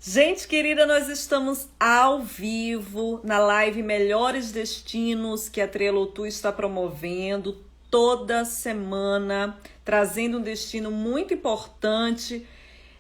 Gente querida, nós estamos ao vivo na live Melhores Destinos que a Trelotu está promovendo toda semana, trazendo um destino muito importante.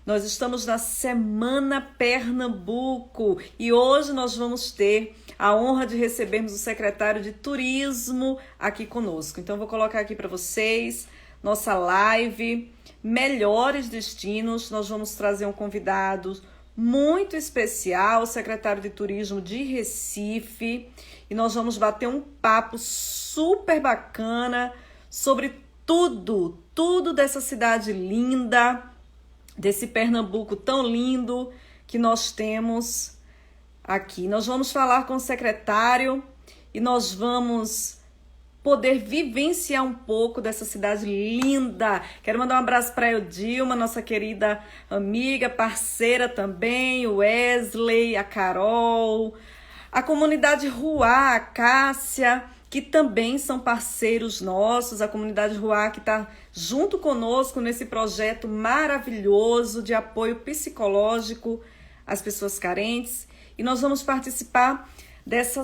Nós estamos na Semana Pernambuco e hoje nós vamos ter a honra de recebermos o secretário de Turismo aqui conosco. Então vou colocar aqui para vocês nossa live Melhores Destinos. Nós vamos trazer um convidado muito especial, o secretário de Turismo de Recife, e nós vamos bater um papo super bacana sobre tudo dessa cidade linda, desse Pernambuco tão lindo que nós temos aqui. Nós vamos falar com o secretário e nós vamos poder vivenciar um pouco dessa cidade linda. Quero mandar um abraço para a Eudilma, nossa querida amiga, parceira também, o Wesley, a Carol, a comunidade Ruá, a Cássia, que também são parceiros nossos, a comunidade Ruá que está junto conosco nesse projeto maravilhoso de apoio psicológico às pessoas carentes. E nós vamos participar dessa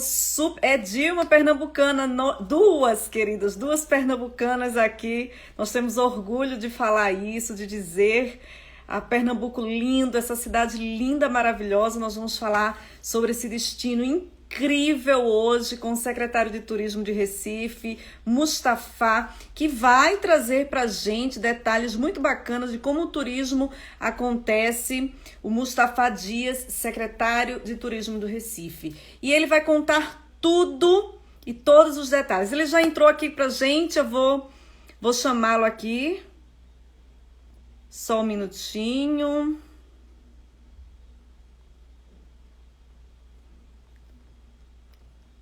Dilma pernambucana, duas queridas, duas pernambucanas aqui. Nós temos orgulho de falar isso, de dizer a Pernambuco lindo, essa cidade linda, maravilhosa. Nós vamos falar sobre esse destino incrível hoje com o secretário de Turismo de Recife, Mustafa, que vai trazer para a gente detalhes muito bacanas de como o turismo acontece. O Mustafa Dias, secretário de Turismo do Recife. E ele vai contar tudo e todos os detalhes. Ele já entrou aqui para a gente, eu vou chamá-lo aqui. Só um minutinho.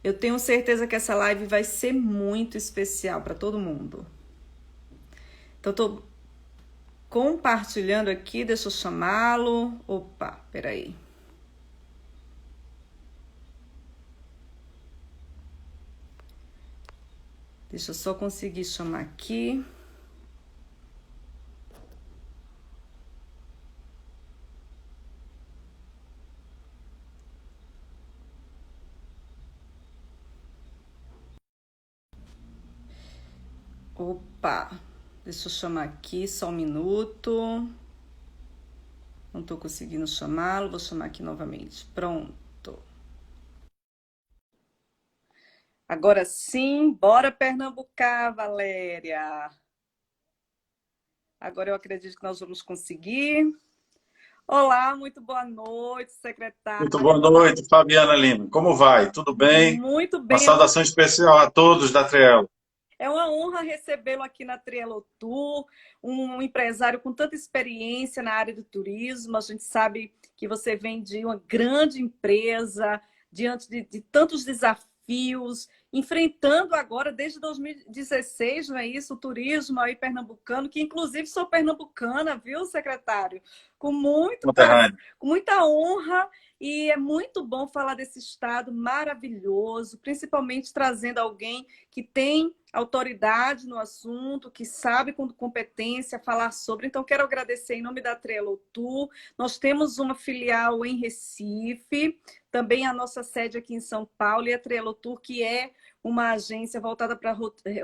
Eu tenho certeza que essa live vai ser muito especial para todo mundo. Então, estou compartilhando aqui, deixa eu chamá-lo. Opa, peraí. Deixa eu só conseguir chamar aqui. Opa, deixa eu chamar aqui, só um minuto. Não estou conseguindo chamá-lo, vou chamar aqui novamente. Pronto. Agora sim, bora pernambucar, Valéria. Agora eu acredito que nós vamos conseguir. Olá, muito boa noite, secretário. Muito boa noite, Fabiana Lima. Como vai? Tudo bem? Muito Uma bem, saudação especial a todos da Trielo. é uma honra recebê-lo aqui na Trelotu, um empresário com tanta experiência na área do turismo. A gente sabe que você vem de uma grande empresa, diante de tantos desafios, enfrentando agora, desde 2016, não é isso? O turismo aí pernambucano, que inclusive sou pernambucana, viu, secretário? Com muito prazer, Conterrâneo. com muita honra. E é muito bom falar desse estado maravilhoso, principalmente trazendo alguém que tem autoridade no assunto, que sabe com competência falar sobre. Então, quero agradecer em nome da Trelotu. Nós temos uma filial em Recife, também a nossa sede aqui em São Paulo, e a Trelotu, que é uma agência voltada para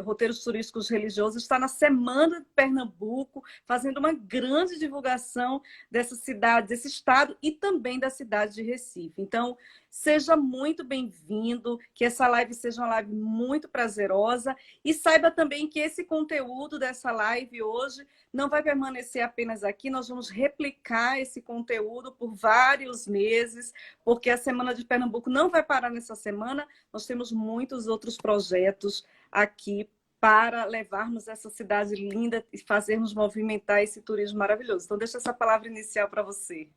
roteiros turísticos religiosos, está na Semana de Pernambuco, fazendo uma grande divulgação dessa cidade, desse estado e também da cidade de Recife. Então, seja muito bem-vindo, que essa live seja uma live muito prazerosa e saiba também que esse conteúdo dessa live hoje não vai permanecer apenas aqui, nós vamos replicar esse conteúdo por vários meses, porque a Semana de Pernambuco não vai parar nessa semana, nós temos muitos outros projetos aqui para levarmos essa cidade linda e fazermos movimentar esse turismo maravilhoso. Então, deixa essa palavra inicial para você.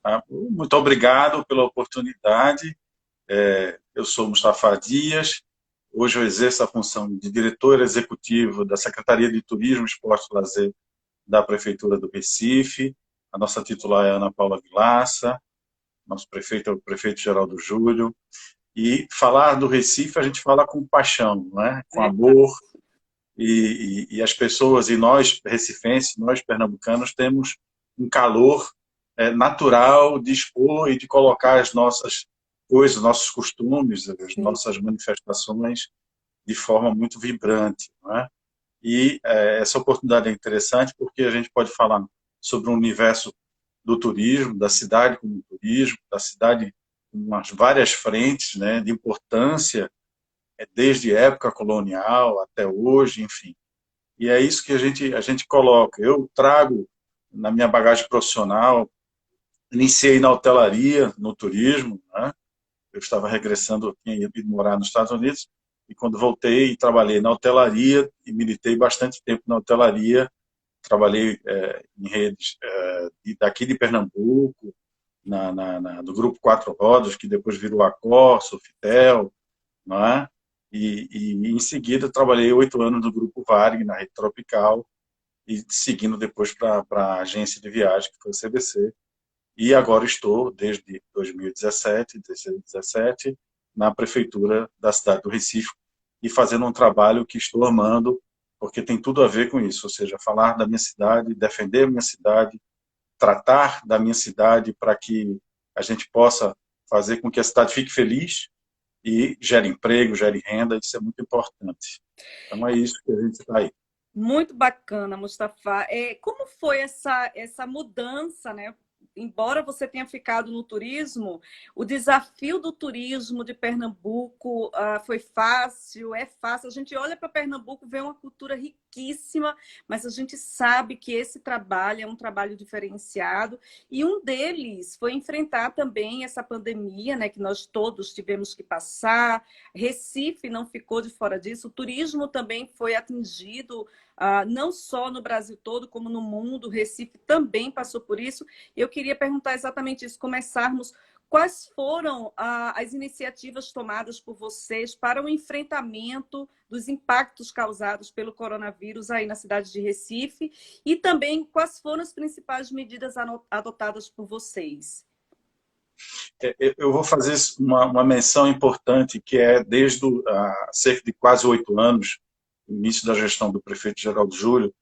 Tá? Muito obrigado pela oportunidade. Eu sou Mustafa Dias. Hoje eu exerço a função de diretor executivo da Secretaria de Turismo, Esporte e Lazer da Prefeitura do Recife. A nossa titular é Ana Paula Vilaça. Nosso prefeito é o prefeito Geraldo Júlio. E falar do Recife a gente fala com paixão, né? Com amor. E as pessoas, e nós recifenses, nós pernambucanos, temos um calor natural de expor e de colocar as nossas coisas, nossos costumes, as Sim. nossas manifestações de forma muito vibrante, não é? E essa oportunidade é interessante porque a gente pode falar sobre o universo do turismo, da cidade como turismo, da cidade com umas várias frentes, né, de importância, desde época colonial até hoje, enfim. E é isso que a gente coloca. Eu trago na minha bagagem profissional, iniciei na hotelaria, no turismo, né? Eu estava regressando, eu tinha ido morar nos Estados Unidos, e quando voltei, trabalhei na hotelaria e militei bastante tempo na hotelaria. Trabalhei em redes daqui de Pernambuco, do Grupo Quatro Rodas, que depois virou Accor, Sofitel, não é? E em seguida trabalhei 8 anos no Grupo Varig, na rede Tropical, e seguindo depois para a agência de viagem, que foi a CVC. E agora estou, desde 2017, 2017, na prefeitura da cidade do Recife e fazendo um trabalho que estou amando, porque tem tudo a ver com isso, ou seja, falar da minha cidade, defender a minha cidade, tratar da minha cidade para que a gente possa fazer com que a cidade fique feliz e gere emprego, gere renda, isso é muito importante. Então é isso que a gente está aí. Muito bacana, Mustafa. Como foi essa mudança, né? Embora você tenha ficado no turismo, o desafio do turismo de Pernambuco foi fácil, é fácil. A gente olha para Pernambuco, vê uma cultura riquíssima, mas a gente sabe que esse trabalho é um trabalho diferenciado, e um deles foi enfrentar também essa pandemia, né, que nós todos tivemos que passar. Recife não ficou de fora disso, o turismo também foi atingido, não só no Brasil todo, como no mundo. O Recife também passou por isso. Eu queria perguntar exatamente isso, começarmos. Quais foram as iniciativas tomadas por vocês para o enfrentamento dos impactos causados pelo coronavírus aí na cidade de Recife? E também quais foram as principais medidas adotadas por vocês? Eu vou fazer uma menção importante, que é desde cerca de quase 8 anos, no início da gestão do prefeito Geraldo Júlio,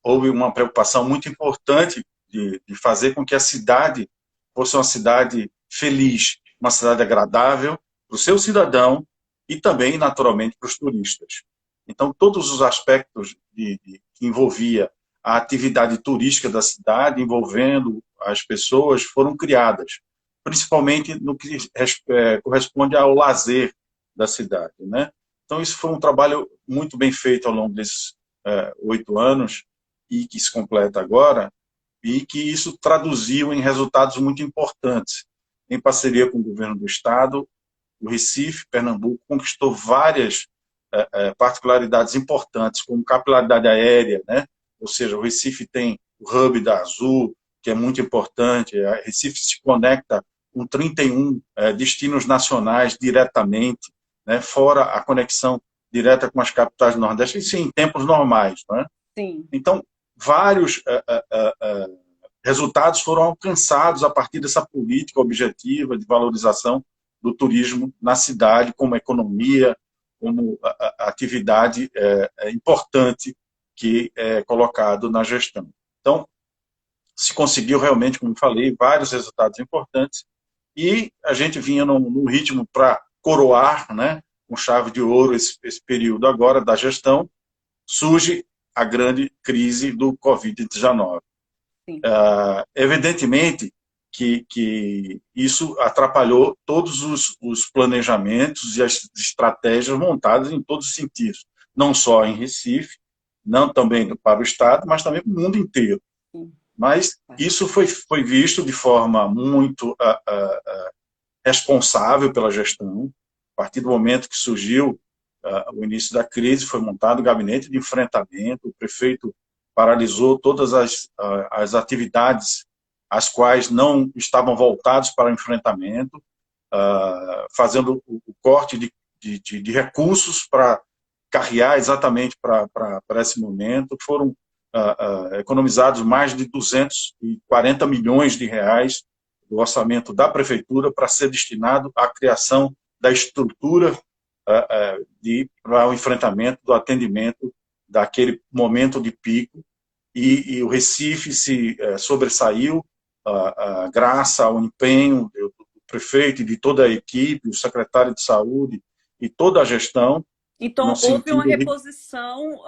houve uma preocupação muito importante de fazer com que a cidade fosse uma cidade feliz, uma cidade agradável para o seu cidadão e também, naturalmente, para os turistas. Então, todos os aspectos que envolvia a atividade turística da cidade, envolvendo as pessoas, foram criadas, principalmente no que corresponde ao lazer da cidade, né? Então, isso foi um trabalho muito bem feito ao longo desses 8 anos, e que se completa agora, e que isso traduziu em resultados muito importantes. Em parceria com o governo do Estado, o Recife, Pernambuco, conquistou várias particularidades importantes, como capilaridade aérea, né? Ou seja, o Recife tem o hub da Azul, que é muito importante. A Recife se conecta com 31 destinos nacionais diretamente, né? Fora a conexão direta com as capitais do Nordeste, isso em tempos normais, não é? Sim. Então, vários resultados foram alcançados a partir dessa política objetiva de valorização do turismo na cidade, como economia, como atividade importante que é colocado na gestão. Então, se conseguiu realmente, como falei, vários resultados importantes, e a gente vinha num ritmo para coroar, né, com chave de ouro esse período agora da gestão. Surge a grande crise do Covid-19. Evidentemente que isso atrapalhou todos os planejamentos e as estratégias montadas em todos os sentidos, não só em Recife, não também para o Estado, mas também para o mundo inteiro. Mas isso foi visto de forma muito responsável pela gestão. A partir do momento que surgiu o início da crise, foi montado o gabinete de enfrentamento, o prefeito paralisou todas as atividades as quais não estavam voltadas para o enfrentamento, fazendo o corte de recursos para carrear exatamente para esse momento. Foram economizados mais de 240 milhões de reais do orçamento da prefeitura para ser destinado à criação da estrutura para o enfrentamento do atendimento daquele momento de pico, e o Recife se sobressaiu graças ao empenho do prefeito e de toda a equipe, o secretário de saúde e toda a gestão, no Então, houve uma sentido de... reposição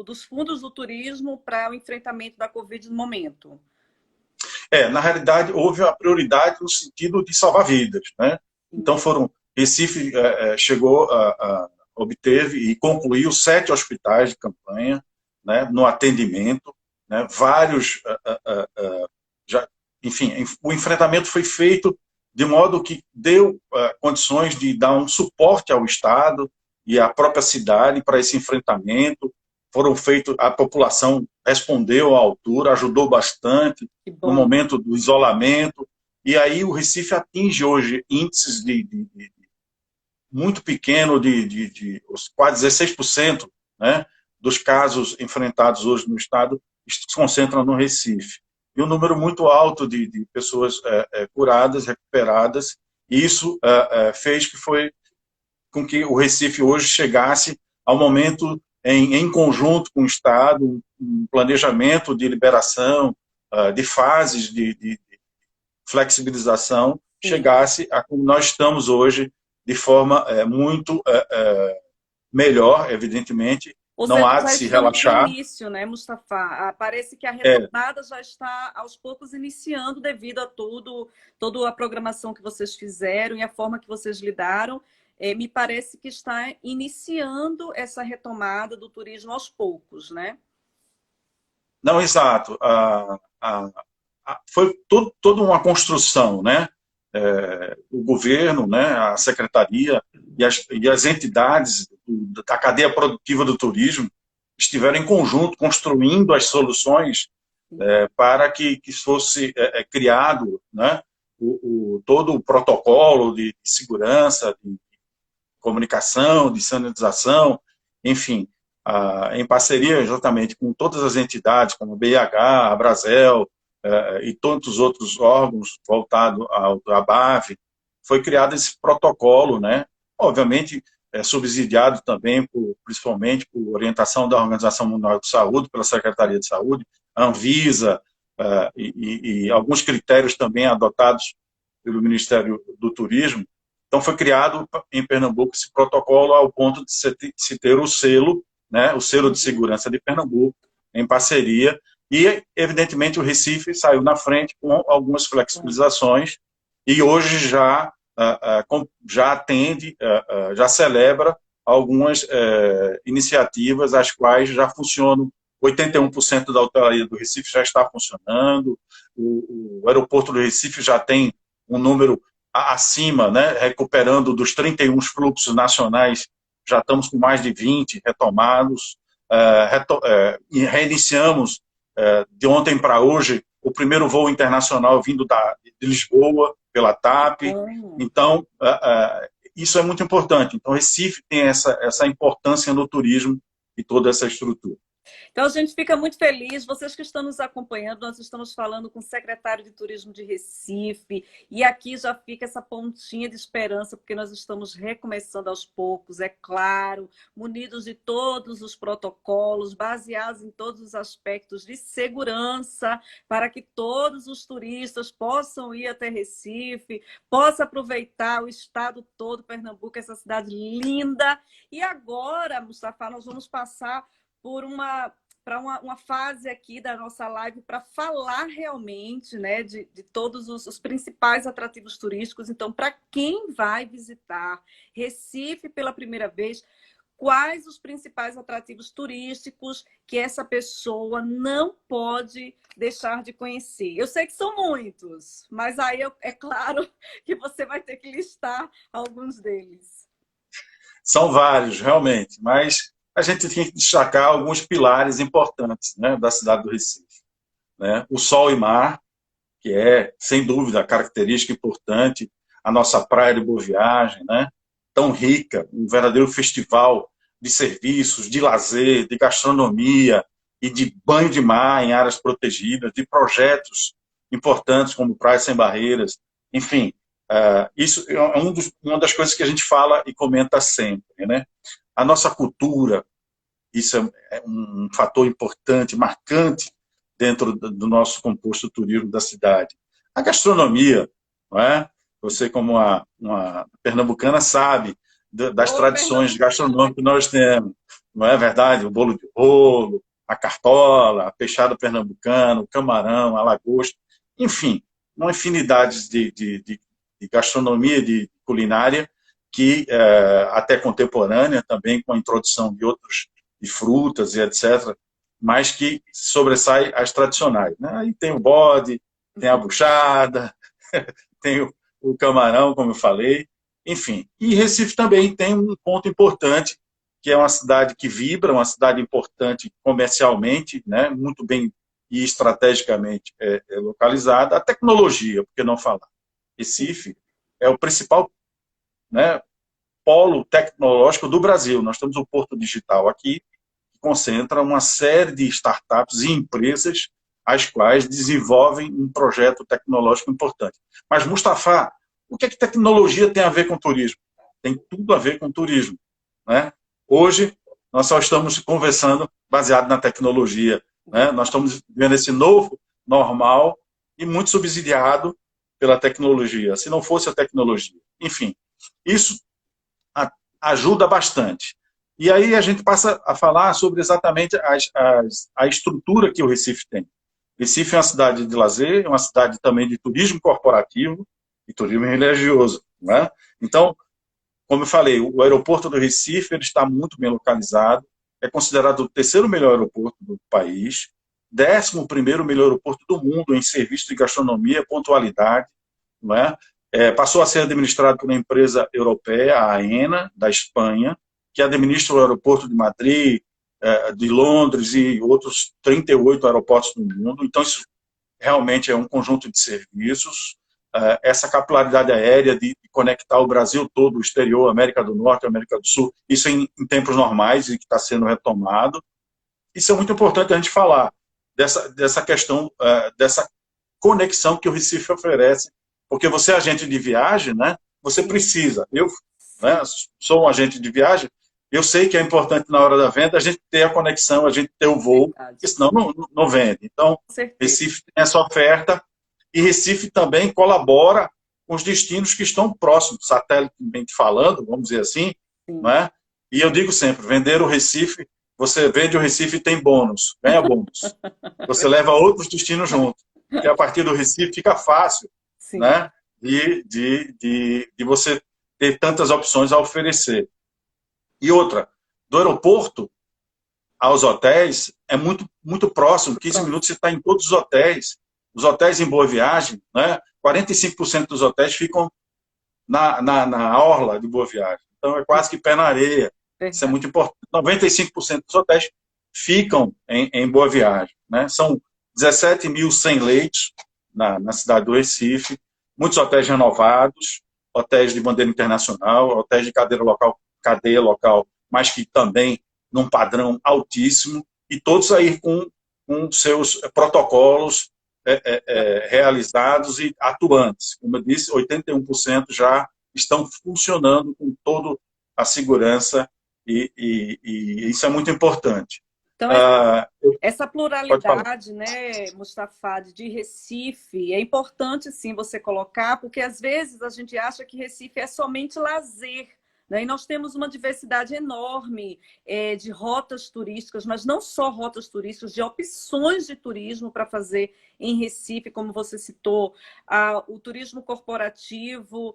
dos fundos do turismo para o enfrentamento da Covid no momento. Na realidade, houve a prioridade no sentido de salvar vidas, né? Então, Recife chegou obteve e concluiu 7 hospitais de campanha, né, no atendimento, né, vários, enfim, o enfrentamento foi feito de modo que deu condições de dar um suporte ao Estado e à própria cidade para esse enfrentamento. Foram feitos, a população respondeu à altura, ajudou bastante no momento do isolamento, e aí o Recife atinge hoje índices muito pequeno de quase 16%, né, dos casos enfrentados hoje no estado se concentram no Recife. E um número muito alto de pessoas curadas, recuperadas, e isso fez com que o Recife hoje chegasse ao momento em conjunto com o Estado, um planejamento de liberação, de fases de flexibilização, chegasse a como nós estamos hoje, de forma muito melhor, evidentemente. Ou não seja, há já de se estamos relaxar. no início, né, Mustafa? Parece que a retomada já está, aos poucos, iniciando devido a toda a programação que vocês fizeram e a forma que vocês lidaram. Me parece que está iniciando essa retomada do turismo aos poucos, né? Não, exato. Foi toda uma construção, né? O governo, né, a secretaria e as entidades da cadeia produtiva do turismo estiveram em conjunto construindo as soluções para que fosse criado, né, todo o protocolo de segurança, de comunicação, de sanitização, enfim, em parceria exatamente com todas as entidades, como a BIH, a Brasel, e tantos outros órgãos voltados ao ABAV, foi criado esse protocolo, né? Obviamente, subsidiado também, principalmente, por orientação da Organização Mundial de Saúde, pela Secretaria de Saúde, a Anvisa, e alguns critérios também adotados pelo Ministério do Turismo. Então, foi criado em Pernambuco esse protocolo ao ponto de se ter o selo, né, o selo de segurança de Pernambuco, em parceria. E, evidentemente, o Recife saiu na frente com algumas flexibilizações e hoje já atende, já celebra algumas iniciativas, as quais já funcionam. 81% da hotelaria do Recife já está funcionando, o aeroporto do Recife já tem um número acima, né, recuperando dos 31 fluxos nacionais, já estamos com mais de 20 retomados, e reiniciamos de ontem para hoje o primeiro voo internacional vindo de Lisboa, pela TAP. Então, isso é muito importante. Então, Recife tem essa importância no turismo e toda essa estrutura. Então, a gente fica muito feliz. Vocês que estão nos acompanhando, nós estamos falando com o secretário de Turismo de Recife, e aqui já fica essa pontinha de esperança, porque nós estamos recomeçando aos poucos, é claro, munidos de todos os protocolos, baseados em todos os aspectos de segurança, para que todos os turistas possam ir até Recife, possam aproveitar o estado todo, Pernambuco, essa cidade linda. E agora, Mustafa, nós vamos passar para uma fase aqui da nossa live para falar realmente, né, de todos os principais atrativos turísticos. Então, para quem vai visitar Recife pela primeira vez, quais os principais atrativos turísticos que essa pessoa não pode deixar de conhecer? Eu sei que são muitos, mas aí é claro que você vai ter que listar alguns deles. São vários, realmente, mas a gente tem que destacar alguns pilares importantes, né, da cidade do Recife, né? O sol e mar, que é, sem dúvida, a característica importante, a nossa praia de Boa Viagem, né, tão rica, um verdadeiro festival de serviços, de lazer, de gastronomia e de banho de mar em áreas protegidas, de projetos importantes como Praia Sem Barreiras, enfim, isso é uma das coisas que a gente fala e comenta sempre, né? A nossa cultura, isso é um fator importante, marcante dentro do nosso composto turismo da cidade. A gastronomia, não é? Você, como uma pernambucana, sabe das Ô, tradições Pernambuco. gastronômicas que nós temos, não é verdade? O bolo de rolo, a cartola, a peixada pernambucana, o camarão, a lagosta, enfim, uma infinidade de gastronomia, de culinária, que até contemporânea também, com a introdução de outros, de frutas e etc., mas que sobressai as tradicionais. Né? Aí tem o bode, tem a buchada, tem o camarão, como eu falei, enfim. E Recife também tem um ponto importante, que é uma cidade que vibra, uma cidade importante comercialmente, né, muito bem e estrategicamente localizada. A tecnologia, por que não falar? Recife é o principal, né, polo tecnológico do Brasil. Nós temos o Porto Digital aqui, que concentra uma série de startups e empresas as quais desenvolvem um projeto tecnológico importante. Mas, Mustafa, o que é que tecnologia tem a ver com turismo? Tem tudo a ver com turismo. Né? Hoje, nós só estamos conversando baseado na tecnologia. Né? Nós estamos vendo esse novo normal e muito subsidiado pela tecnologia. Se não fosse a tecnologia. Enfim, isso ajuda bastante. E aí a gente passa a falar sobre exatamente a estrutura que o Recife tem. Recife é uma cidade de lazer, é uma cidade também de turismo corporativo e turismo religioso. Né? Então, como eu falei, o aeroporto do Recife ele está muito bem localizado, é considerado o terceiro melhor aeroporto do país, 11º melhor aeroporto do mundo em serviço de gastronomia, pontualidade, não é? Passou a ser administrado por uma empresa europeia, a AENA, da Espanha, que administra o aeroporto de Madrid, de Londres e outros 38 aeroportos no mundo. Então, isso realmente é um conjunto de serviços. Essa capilaridade aérea de conectar o Brasil todo, o exterior, América do Norte, América do Sul, isso em tempos normais e que está sendo retomado. Isso é muito importante a gente falar, dessa questão, dessa conexão que o Recife oferece, porque você é agente de viagem, né? Você precisa. Eu, né, sou um agente de viagem, eu sei que é importante na hora da venda a gente ter a conexão, a gente ter o voo, porque senão não vende. Então, Recife tem essa oferta e Recife também colabora com os destinos que estão próximos, satelitalmente falando, vamos dizer assim, né? E eu digo sempre, vender o Recife, você vende o Recife e tem bônus, ganha bônus. Você leva outros destinos junto, porque a partir do Recife fica fácil, né? De você ter tantas opções a oferecer. E outra, do aeroporto aos hotéis é muito próximo, 15 minutos você está em todos os hotéis. Os hotéis em Boa Viagem, né? 45% dos hotéis ficam na orla de Boa Viagem. Então é quase que pé na areia. Isso é muito importante. 95% dos hotéis ficam em Boa Viagem. Né? São 17.100 leitos na cidade do Recife, muitos hotéis renovados, hotéis de bandeira internacional, hotéis de cadeia local, mas que também num padrão altíssimo, e todos aí com seus protocolos realizados e atuantes. Como eu disse, 81% já estão funcionando com toda a segurança e isso é muito importante. Então, essa pluralidade, né, Mustafa, de Recife, é importante, sim, você colocar, porque às vezes a gente acha que Recife é somente lazer, né? E nós temos uma diversidade enorme de rotas turísticas, mas não só rotas turísticas, de opções de turismo para fazer em Recife, como você citou, o turismo corporativo,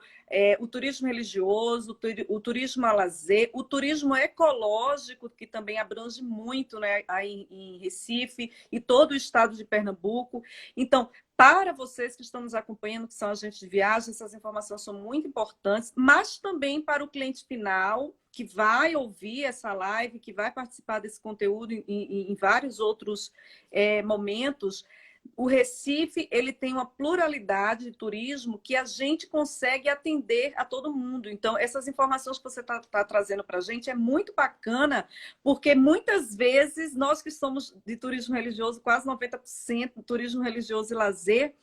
o turismo religioso, o turismo a lazer, o turismo ecológico, que também abrange muito, né, aí em Recife e todo o estado de Pernambuco. Então, para vocês que estão nos acompanhando, que são agentes de viagem, essas informações são muito importantes, mas também para o cliente final, que vai ouvir essa live, que vai participar desse conteúdo em vários outros momentos. O Recife ele tem uma pluralidade de turismo que a gente consegue atender a todo mundo. Então, essas informações que você está trazendo para a gente é muito bacana, porque muitas vezes nós que somos de turismo religioso, quase 90% turismo religioso e lazer,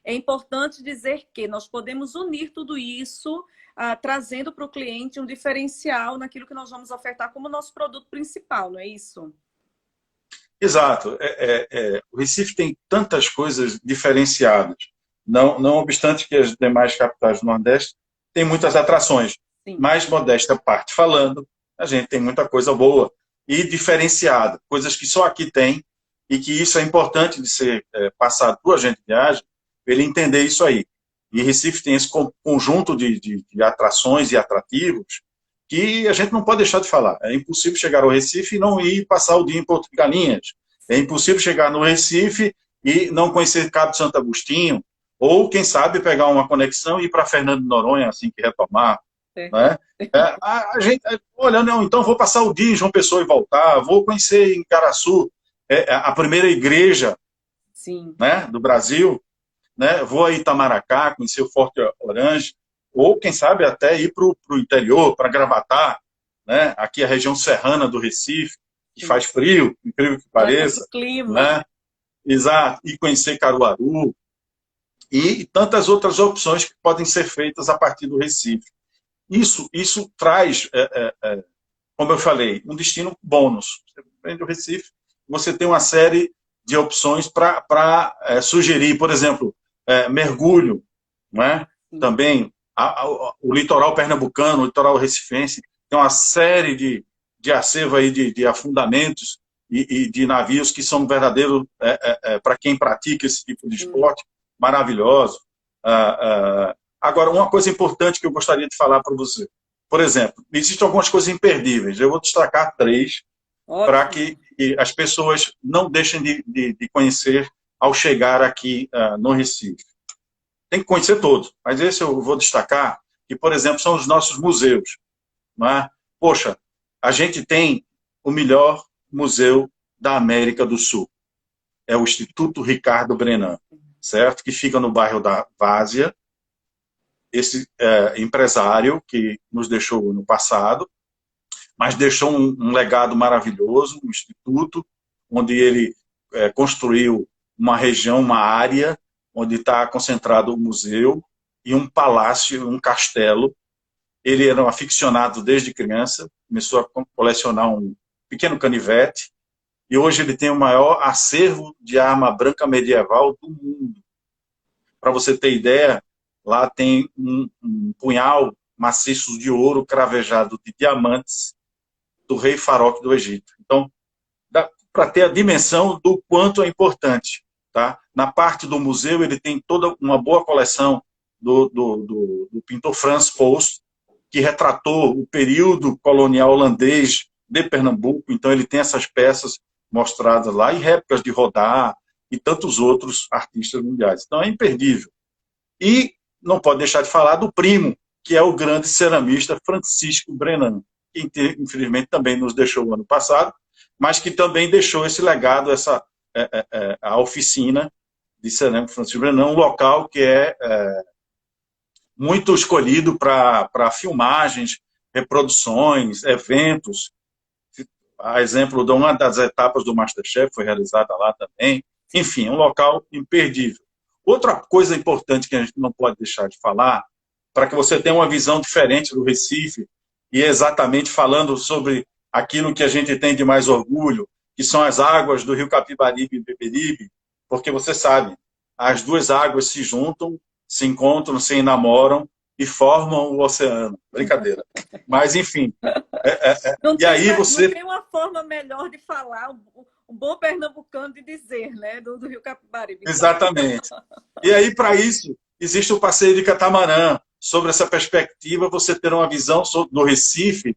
é importante dizer que nós podemos unir tudo isso, trazendo para o cliente um diferencial naquilo que nós vamos ofertar como nosso produto principal, não é isso? Exato. O Recife tem tantas coisas diferenciadas. não obstante que as demais capitais do Nordeste têm muitas atrações. Sim. Mas, modesta parte falando, a gente tem muita coisa boa e diferenciada, coisas que só aqui tem, e que isso é importante de ser passado para o agente de viagem, para ele entender isso aí. E Recife tem esse conjunto de atrações e atrativos que a gente não pode deixar de falar. É impossível chegar ao Recife e não ir passar o dia em Porto de Galinhas. É impossível chegar no Recife e não conhecer Cabo de Santo Agostinho, ou, quem sabe, pegar uma conexão e ir para Fernando de Noronha assim que retomar. Né? A gente, olha, não, então vou passar o dia em João Pessoa e voltar, vou conhecer em Caraçu a primeira igreja, Sim. né, do Brasil, né? Vou a Itamaracá, conhecer o Forte Orange, ou quem sabe até ir para o interior, para Gravatá, né? Aqui a região serrana do Recife, que Sim. faz frio, incrível que pareça. Clima. Né? Exato, e conhecer Caruaru, e tantas outras opções que podem ser feitas a partir do Recife. Isso traz, como eu falei, um destino bônus. Você vem o Recife, você tem uma série de opções para sugerir, por exemplo, mergulho, né? Também o litoral pernambucano, o litoral recifense, tem uma série de acervo aí de afundamentos e de navios que são verdadeiros, para quem pratica esse tipo de esporte, maravilhoso. Agora, uma coisa importante que eu gostaria de falar para você. Por exemplo, existem algumas coisas imperdíveis. Eu vou destacar 3 para que as pessoas não deixem de conhecer ao chegar aqui no Recife. Tem que conhecer todos, mas esse eu vou destacar, que, por exemplo, são os nossos museus. Não é? Poxa, a gente tem o melhor museu da América do Sul. É o Instituto Ricardo Brenan, certo? Que fica no bairro da Várzea. Esse empresário que nos deixou no passado, mas deixou um legado maravilhoso, um instituto, onde ele construiu uma região, uma área, onde está concentrado o museu e um palácio, um castelo. Ele era um aficionado desde criança, começou a colecionar um pequeno canivete, e hoje ele tem o maior acervo de arma branca medieval do mundo. Para você ter ideia, lá tem um punhal maciço de ouro cravejado de diamantes do rei Faroque do Egito. Então, para ter a dimensão do quanto é importante. Tá? Na parte do museu, ele tem toda uma boa coleção do pintor Franz Post, que retratou o período colonial holandês de Pernambuco. Então, ele tem essas peças mostradas lá, e réplicas de Rodin e tantos outros artistas mundiais. Então, é imperdível. E não pode deixar de falar do primo, que é o grande ceramista Francisco Brenan, que infelizmente também nos deixou no ano passado, mas que também deixou esse legado, a oficina de cerâmica Francisco Brenan, um local que é muito escolhido para filmagens, reproduções, eventos. A exemplo de uma das etapas do MasterChef foi realizada lá também. Enfim, um local imperdível. Outra coisa importante que a gente não pode deixar de falar, para que você tenha uma visão diferente do Recife, e exatamente falando sobre aquilo que a gente tem de mais orgulho, que são as águas do rio Capibaribe e Beberibe, porque você sabe, as duas águas se juntam, se encontram, se enamoram e formam o oceano. Brincadeira. Mas, enfim. E aí você... Não tem uma forma melhor de falar, um bom pernambucano de dizer, né? Do rio Capibaribe. Exatamente. E aí, para isso, existe o passeio de catamarã. Sobre essa perspectiva, você ter uma visão do Recife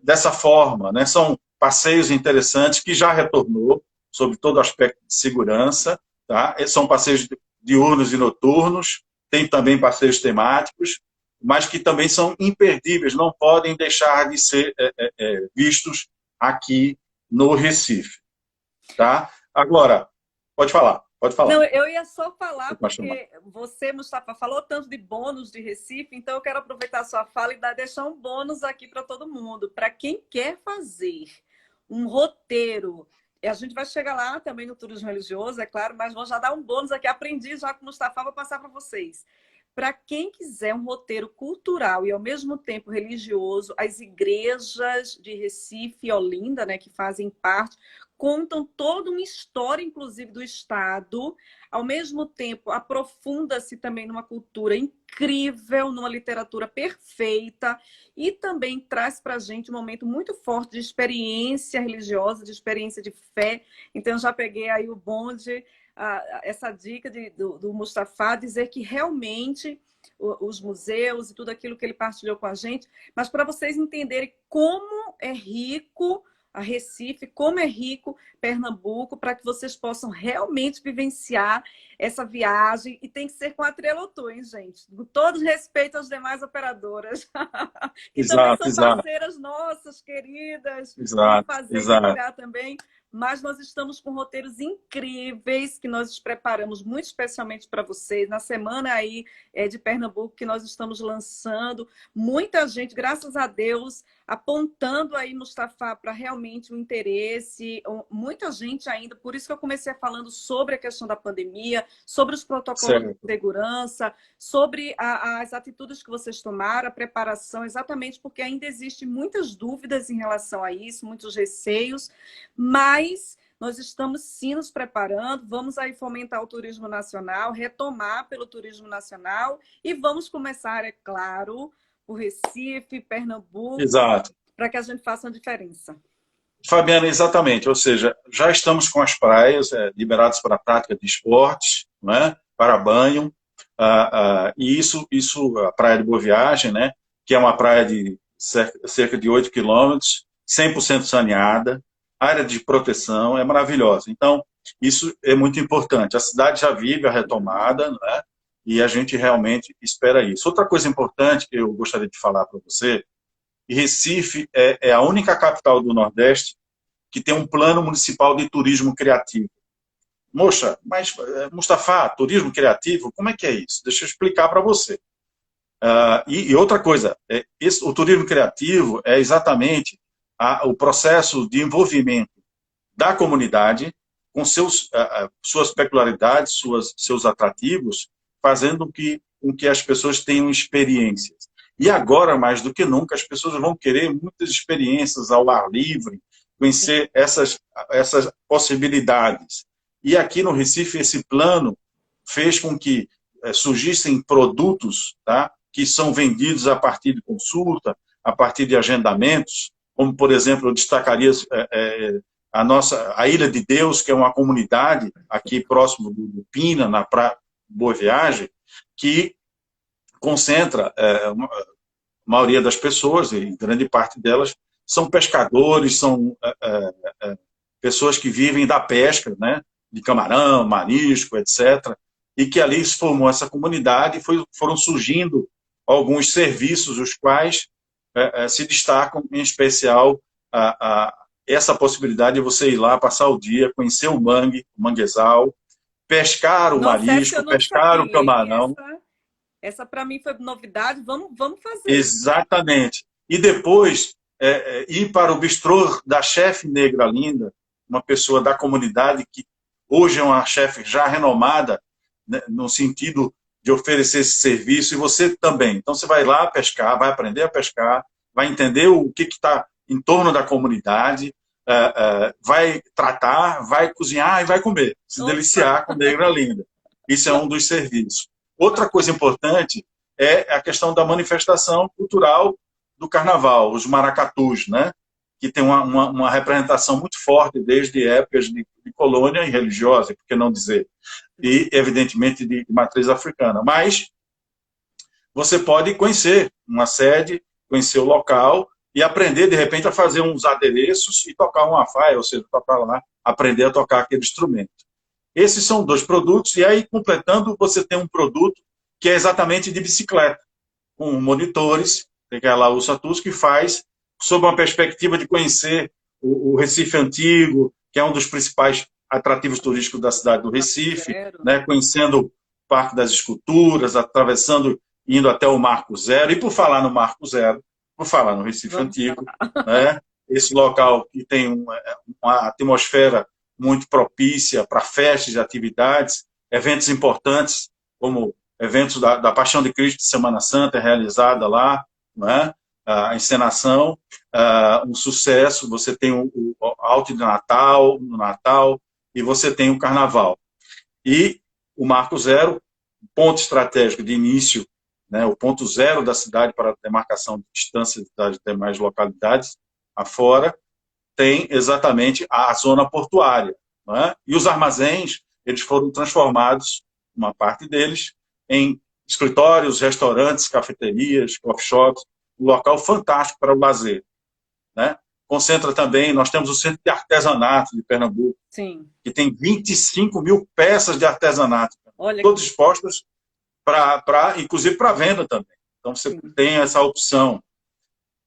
dessa forma. Né? São passeios interessantes que já retornou, sobre todo o aspecto de segurança. Tá? São passeios diurnos e noturnos, tem também passeios temáticos, mas que também são imperdíveis, não podem deixar de ser vistos aqui no Recife. Tá? Agora, pode falar. Pode falar. Não, eu ia só falar porque você, Mustafa, falou tanto de bônus de Recife, então eu quero aproveitar a sua fala e deixar um bônus aqui para todo mundo. Para quem quer fazer um roteiro, e a gente vai chegar lá também no turismo religioso, é claro, mas vou já dar um bônus aqui, aprendi já com o Mustafa, vou passar para vocês. para quem quiser um roteiro cultural e, ao mesmo tempo, religioso, as igrejas de Recife e Olinda, né, que fazem parte, contam toda uma história, inclusive, do Estado. Ao mesmo tempo, aprofunda-se também numa cultura incrível, numa literatura perfeita, e também traz para a gente um momento muito forte de experiência religiosa, de experiência de fé. Então, já peguei aí o bonde, essa dica do Mustafa, dizer que realmente os museus e tudo aquilo que ele partilhou com a gente, mas para vocês entenderem como é rico a Recife, como é rico Pernambuco, para que vocês possam realmente vivenciar essa viagem. E tem que ser com a Trelotu, hein, gente? Com todo respeito às demais operadoras, que também Exato, são exato, parceiras nossas, queridas, vão exato, fazer e exato. apoiar também. Mas nós estamos com roteiros incríveis que nós preparamos muito especialmente para vocês. Na semana aí de Pernambuco que nós estamos lançando, muita gente, graças a Deus, apontando aí, Mustafa, para realmente o interesse, muita gente ainda, por isso que eu comecei falando sobre a questão da pandemia, sobre os protocolos de Certo. segurança, sobre as atitudes que vocês tomaram, a preparação, exatamente porque ainda existem muitas dúvidas em relação a isso, muitos receios, mas nós estamos sim nos preparando, vamos aí fomentar o turismo nacional, retomar pelo turismo nacional e vamos começar, é claro, o Recife, Pernambuco, Exato. para que a gente faça uma diferença. Fabiana, exatamente, ou seja, já estamos com as praias liberadas para a prática de esportes, né, para banho, e isso, a Praia de Boa Viagem, né, que é uma praia de cerca de 8 quilômetros, 100% saneada, área de proteção, é maravilhosa. Então, isso é muito importante. A cidade já vive a retomada, né, e a gente realmente espera isso. Outra coisa importante que eu gostaria de falar para você, e Recife é a única capital do Nordeste que tem um plano municipal de turismo criativo. Moxa, mas, Mustafa, turismo criativo, como é que é isso? Deixa eu explicar para você. E outra coisa, o turismo criativo é exatamente o processo de envolvimento da comunidade com suas peculiaridades, seus atrativos, fazendo com que as pessoas tenham experiências. E agora, mais do que nunca, as pessoas vão querer muitas experiências ao ar livre, conhecer essas possibilidades. E aqui no Recife, esse plano fez com que surgissem produtos, tá, que são vendidos a partir de consulta, a partir de agendamentos, como, por exemplo, eu destacaria a Ilha de Deus, que é uma comunidade aqui próximo do Pina, na Praia Boa Viagem, que concentra a maioria das pessoas, e grande parte delas, são pescadores, são pessoas que vivem da pesca, né, de camarão, marisco, etc., e que ali se formou essa comunidade e foram surgindo alguns serviços, os quais se destacam, em especial, essa possibilidade de você ir lá, passar o dia, conhecer o mangue, o manguezal, pescar o Nossa, essa marisco, eu não pescar o sabia, hein? camarão. Essa para mim foi novidade, vamos fazer. Exatamente. E depois ir para o bistrô da chefe Negra Linda, uma pessoa da comunidade que hoje é uma chefe já renomada, né, no sentido de oferecer esse serviço, e você também. Então você vai lá pescar, vai aprender a pescar, vai entender o que está em torno da comunidade, vai tratar, vai cozinhar e vai comer, se Opa! deliciar com Negra Linda. Isso é um dos serviços. Outra coisa importante é a questão da manifestação cultural do carnaval, os maracatus, né? Que tem uma representação muito forte desde épocas de colônia e religiosa, por que não dizer, e, evidentemente, de matriz africana. Mas você pode conhecer uma sede, conhecer o local e aprender, de repente, a fazer uns adereços e tocar uma faia, ou seja, tocar lá, aprender a tocar aquele instrumento. Esses são dois produtos, e aí, completando, você tem um produto que é exatamente de bicicleta, com monitores, tem aquela Ussatus que faz, sob uma perspectiva de conhecer o Recife Antigo, que é um dos principais atrativos turísticos da cidade do Recife, né, conhecendo o Parque das Esculturas, atravessando, indo até o Marco Zero, e por falar no Marco Zero, por falar no Recife Antigo, né, esse local que tem uma atmosfera muito propícia para festas e atividades, eventos importantes, como eventos da Paixão de Cristo de Semana Santa é realizada lá, não é? A encenação, um sucesso, você tem o Alto de Natal, no Natal, e você tem o Carnaval. E o Marco Zero, ponto estratégico de início, né, o ponto zero da cidade para a demarcação de distância das demais localidades afora, tem exatamente a zona portuária. Não é? E os armazéns, eles foram transformados, uma parte deles, em escritórios, restaurantes, cafeterias, coffee shops, um local fantástico para o lazer. Né? Concentra também, nós temos o Centro de Artesanato de Pernambuco, Sim. que tem 25 mil peças de artesanato, Olha todas expostas, inclusive para venda também. Então, você tem essa opção.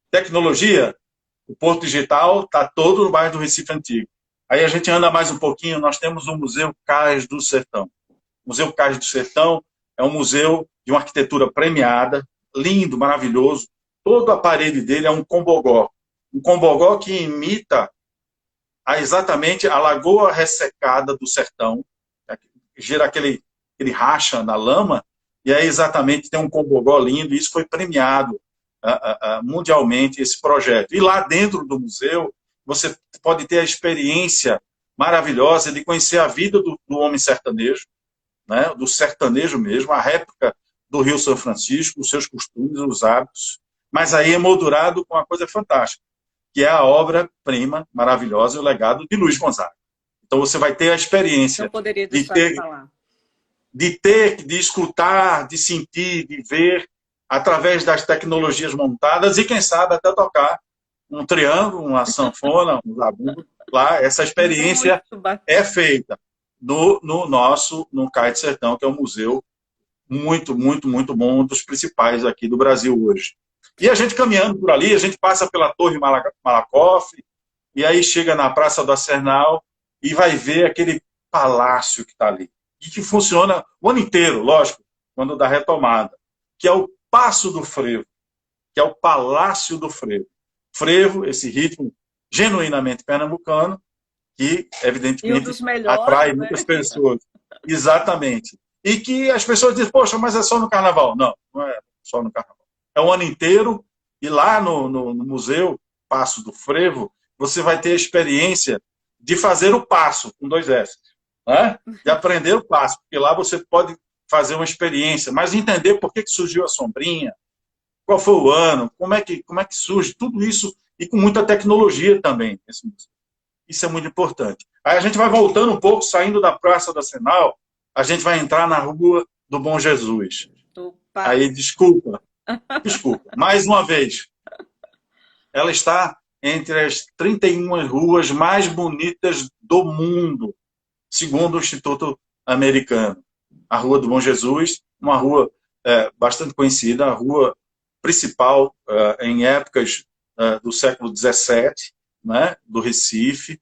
Tecnologia, o Porto Digital está todo no bairro do Recife Antigo. Aí a gente anda mais um pouquinho, nós temos o Museu Cais do Sertão. O Museu Cais do Sertão é um museu de uma arquitetura premiada, lindo, maravilhoso. Toda a parede dele é um combogó. Um combogó que imita exatamente a lagoa ressecada do sertão, gira aquele racha na lama, e aí exatamente tem um combogó lindo, e isso foi premiado mundialmente, esse projeto. E lá dentro do museu, você pode ter a experiência maravilhosa de conhecer a vida do homem sertanejo, né, do sertanejo mesmo, a réplica do Rio São Francisco, os seus costumes, os hábitos, mas aí emoldurado com uma coisa fantástica, que é a obra-prima maravilhosa, o legado de Luiz Gonzaga. Então você vai ter a experiência Não poderia deixar de falar. De escutar, de sentir, de ver, através das tecnologias montadas e, quem sabe, até tocar um triângulo, uma sanfona, um zabumba. Lá, essa experiência é feita no Cais do Sertão, que é um museu muito, muito, muito bom, um dos principais aqui do Brasil hoje. E a gente caminhando por ali, a gente passa pela Torre Malakoff, e aí chega na Praça do Arsenal e vai ver aquele palácio que está ali. E que funciona o ano inteiro, lógico, quando dá retomada, que é o Paço do Frevo, que é o Palácio do Frevo. Frevo, esse ritmo genuinamente pernambucano, que, evidentemente, atrai muitas pessoas. Exatamente. E que as pessoas dizem, poxa, mas é só no Carnaval. Não, não é só no Carnaval. É o ano inteiro, e lá no Museu Paço do Frevo, você vai ter a experiência de fazer o passo, com 2 S, né? De aprender o passo, porque lá você pode fazer uma experiência, mas entender por que surgiu a sombrinha, qual foi o ano, como é que surge, tudo isso, e com muita tecnologia também. Isso é muito importante. Aí a gente vai voltando um pouco, saindo da Praça do Arsenal, a gente vai entrar na Rua do Bom Jesus. Opa. Aí, desculpa, mais uma vez, ela está entre as 31 ruas mais bonitas do mundo, segundo o Instituto Americano. A Rua do Bom Jesus, uma rua bastante conhecida, a rua principal em épocas do século XVII, né, do Recife,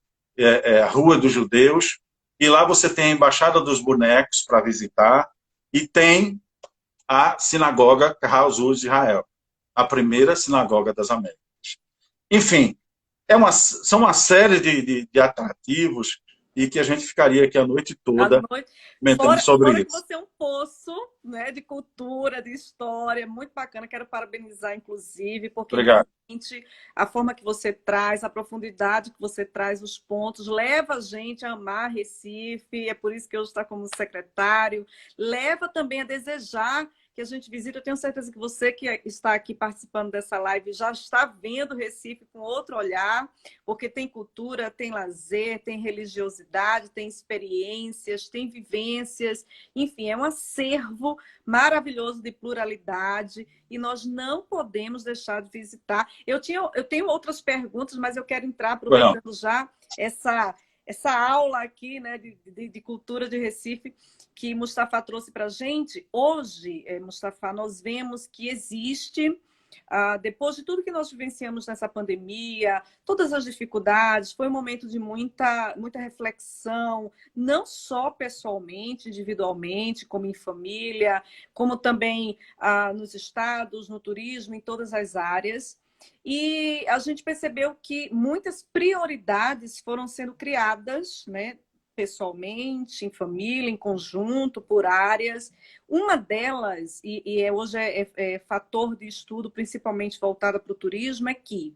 a Rua dos Judeus, e lá você tem a Embaixada dos Bonecos para visitar, e tem a Sinagoga Carl Zuz de Israel, a primeira sinagoga das Américas. Enfim, são uma série de atrativos e que a gente ficaria aqui a noite toda comentando sobre isso. Que você é um poço, né, de cultura, de história, muito bacana. Quero parabenizar, inclusive, porque realmente a forma que você traz, a profundidade que você traz, os pontos, leva a gente a amar Recife, é por isso que hoje está como secretário, leva também a desejar que a gente visita. Eu tenho certeza que você que está aqui participando dessa live já está vendo Recife com outro olhar, porque tem cultura, tem lazer, tem religiosidade, tem experiências, tem vivências, enfim, é um acervo maravilhoso de pluralidade e nós não podemos deixar de visitar. Eu tenho outras perguntas, mas eu quero entrar aproveitando já essa aula aqui, né, de cultura de Recife, que Mustafa trouxe para a gente. Hoje, Mustafa, nós vemos que existe, depois de tudo que nós vivenciamos nessa pandemia, todas as dificuldades, foi um momento de muita reflexão, não só pessoalmente, individualmente, como em família, como também nos estados, no turismo, em todas as áreas. E a gente percebeu que muitas prioridades foram sendo criadas, né, pessoalmente, em família, em conjunto, por áreas. Uma delas, hoje é fator de estudo principalmente voltada para o turismo, é que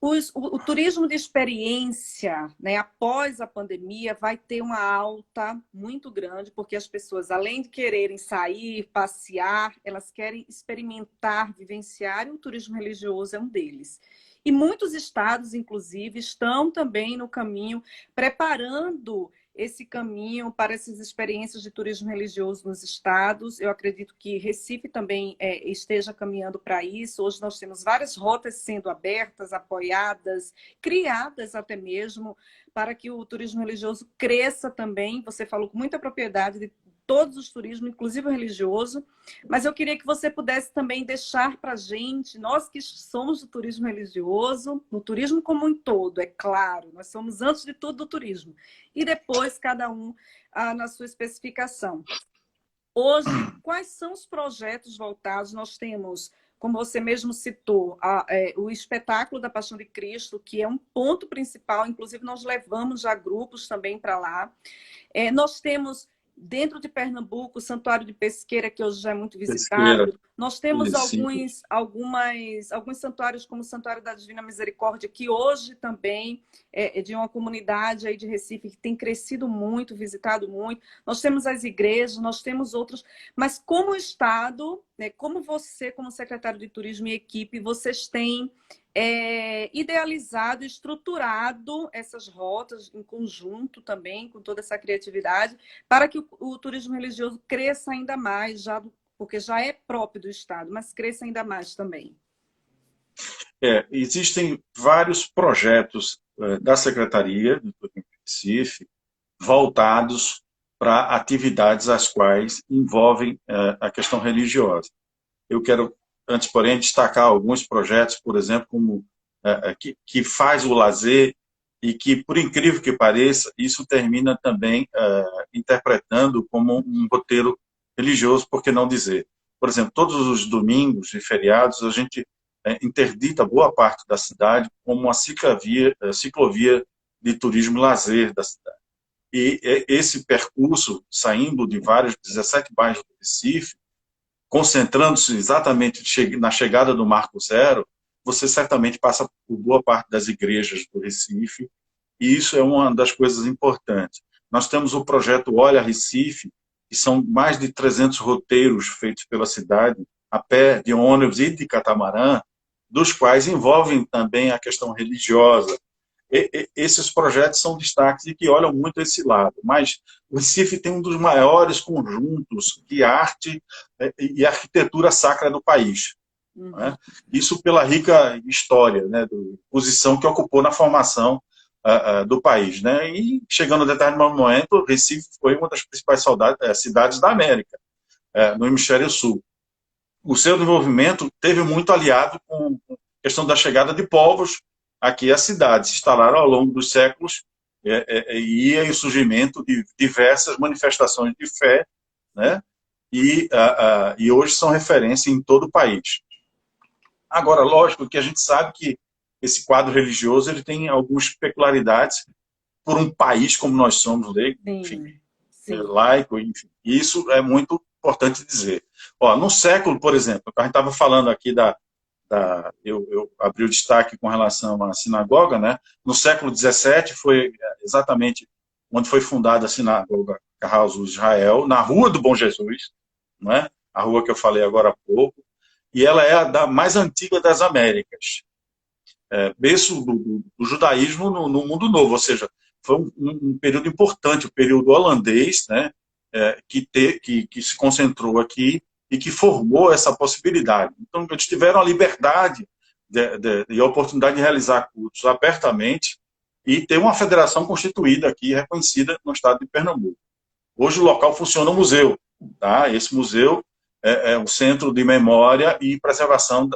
o turismo de experiência, né, após a pandemia, vai ter uma alta muito grande, porque as pessoas, além de quererem sair, passear, elas querem experimentar, vivenciar, e o turismo religioso é um deles. E muitos estados, inclusive, estão também no caminho, preparando esse caminho para essas experiências de turismo religioso nos estados. Eu acredito que Recife também esteja caminhando para isso. Hoje nós temos várias rotas sendo abertas, apoiadas, criadas até mesmo, para que o turismo religioso cresça também. Você falou com muita propriedade de todos os turismos, inclusive o religioso, mas eu queria que você pudesse também deixar para a gente, nós que somos do turismo religioso, no turismo como um todo, é claro, nós somos antes de tudo do turismo, e depois cada um na sua especificação. Hoje, quais são os projetos voltados? Nós temos, como você mesmo citou, o espetáculo da Paixão de Cristo, que é um ponto principal, inclusive nós levamos já grupos também para lá. Nós temos, dentro de Pernambuco, o Santuário de Pesqueira, que hoje já é muito Pesqueira, visitado. Nós temos Recife. alguns santuários, como o Santuário da Divina Misericórdia, que hoje também é de uma comunidade aí de Recife que tem crescido muito, visitado muito. Nós temos as igrejas, nós temos outros, mas como Estado, né, como você, como secretário de Turismo e equipe, vocês têm idealizado, estruturado essas rotas em conjunto também, com toda essa criatividade, para que o turismo religioso cresça ainda mais, porque já é próprio do Estado, mas cresça ainda mais também. Existem vários projetos da Secretaria de Turismo de Recife voltados para atividades as quais envolvem a questão religiosa. Eu quero, antes, porém, destacar alguns projetos, por exemplo, como que faz o lazer e que, por incrível que pareça, isso termina também interpretando como um roteiro religioso, por que não dizer? Por exemplo, todos os domingos e feriados, a gente interdita boa parte da cidade como uma ciclovia de turismo e lazer da cidade. E esse percurso, saindo de vários 17 bairros do Recife, concentrando-se exatamente na chegada do Marco Zero, você certamente passa por boa parte das igrejas do Recife, e isso é uma das coisas importantes. Nós temos o projeto Olha Recife, que são mais de 300 roteiros feitos pela cidade, a pé, de ônibus e de catamarã, dos quais envolvem também a questão religiosa. Esses projetos são destaques e que olham muito esse lado. Mas o Recife tem um dos maiores conjuntos de arte e arquitetura sacra do país. Né? Isso pela rica história, né, posição que ocupou na formação do país. Né? E, chegando a determinado momento, Recife foi uma das principais cidades da América, no hemisfério sul. O seu desenvolvimento teve muito aliado com a questão da chegada de povos aqui à cidade. Se instalaram ao longo dos séculos e o surgimento de diversas manifestações de fé, né? E hoje são referência em todo o país. Agora, lógico que a gente sabe que esse quadro religioso ele tem algumas peculiaridades por um país como nós somos, enfim, laico, enfim. Isso é muito importante dizer. No século, por exemplo, a gente estava falando aqui eu abri o destaque com relação à sinagoga, né? No século XVII foi exatamente onde foi fundada a sinagoga Carrasco Israel, na Rua do Bom Jesus, né? A rua que eu falei agora há pouco, e ela é a mais antiga das Américas, berço do judaísmo no mundo novo, ou seja, foi um período importante, o período holandês, né? Que se concentrou aqui e que formou essa possibilidade. Então, eles tiveram a liberdade e a oportunidade de realizar cultos abertamente e ter uma federação constituída aqui, reconhecida no estado de Pernambuco. Hoje o local funciona um museu. Tá? Esse museu é um centro de memória e preservação,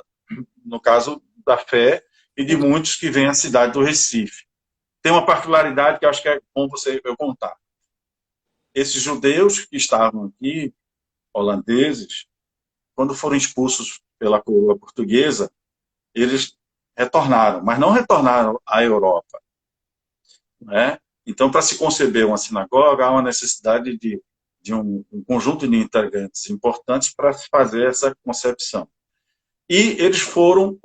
no caso da fé, e de muitos que vêm à cidade do Recife. Tem uma particularidade que eu acho que é bom eu contar. Esses judeus que estavam aqui, holandeses, quando foram expulsos pela coroa portuguesa, eles retornaram, mas não retornaram à Europa. Né? Então, para se conceber uma sinagoga, há uma necessidade de um conjunto de integrantes importantes para se fazer essa concepção. E eles foram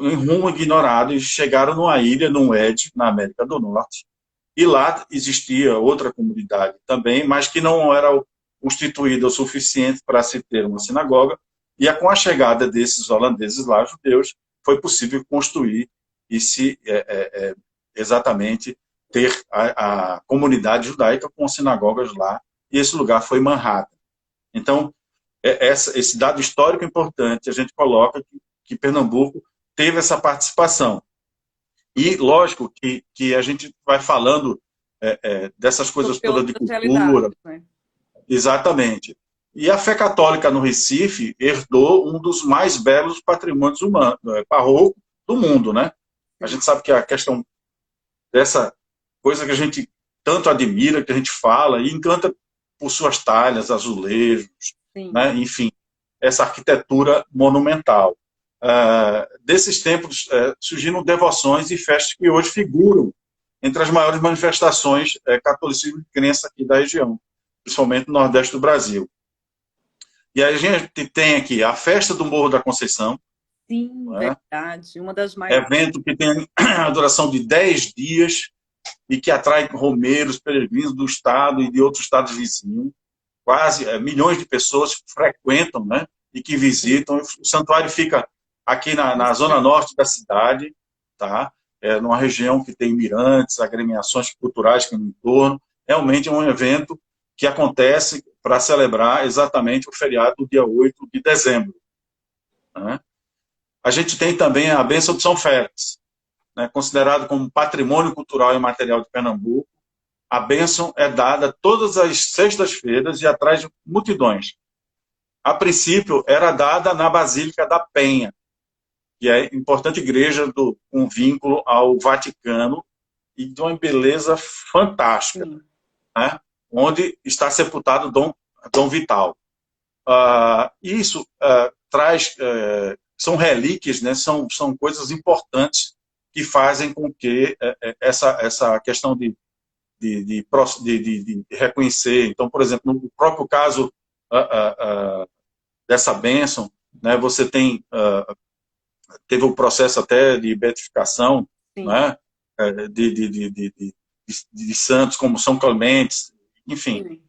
em rumo ignorado e chegaram numa ilha, num Ed, na América do Norte, e lá existia outra comunidade também, mas que não era constituída o suficiente para se ter uma sinagoga, e com a chegada desses holandeses lá, judeus, foi possível construir e se exatamente ter a comunidade judaica com sinagogas lá, e esse lugar foi Manhattan. Então, esse dado histórico importante, a gente coloca que Pernambuco teve essa participação. E, lógico, que a gente vai falando dessas coisas todas de cultura. Né? Exatamente. E a fé católica no Recife herdou um dos mais belos patrimônios humanos, barroco do mundo, né? A gente sabe que a questão dessa coisa que a gente tanto admira, que a gente fala e encanta por suas talhas, azulejos, né? Enfim, essa arquitetura monumental. Desses tempos surgiram devoções e festas que hoje figuram entre as maiores manifestações catolicismo de crença aqui da região, principalmente no Nordeste do Brasil. E aí a gente tem aqui a festa do Morro da Conceição. Sim, verdade. Uma das mais... Evento que tem a duração de 10 dias e que atrai romeiros, peregrinos do estado e de outros estados vizinhos. Quase milhões de pessoas frequentam, né, e que visitam. O santuário fica aqui na zona norte da cidade, tá? Numa região que tem mirantes, agremiações culturais que no entorno. Realmente é um evento que acontece para celebrar exatamente o feriado do dia 8 de dezembro. Né? A gente tem também a bênção de São Félix, né, considerado como patrimônio cultural e material de Pernambuco. A bênção é dada todas as sextas-feiras e atrás de multidões. A princípio, era dada na Basílica da Penha, que é importante igreja com vínculo ao Vaticano e de uma beleza fantástica, né, onde está sepultado Dom Vital. Isso traz... são relíquias, né, são coisas importantes que fazem com que essa questão de reconhecer. Então, por exemplo, no próprio caso dessa bênção, né, você teve um processo até de beatificação, né, de santos como São Clemente, enfim. Sim.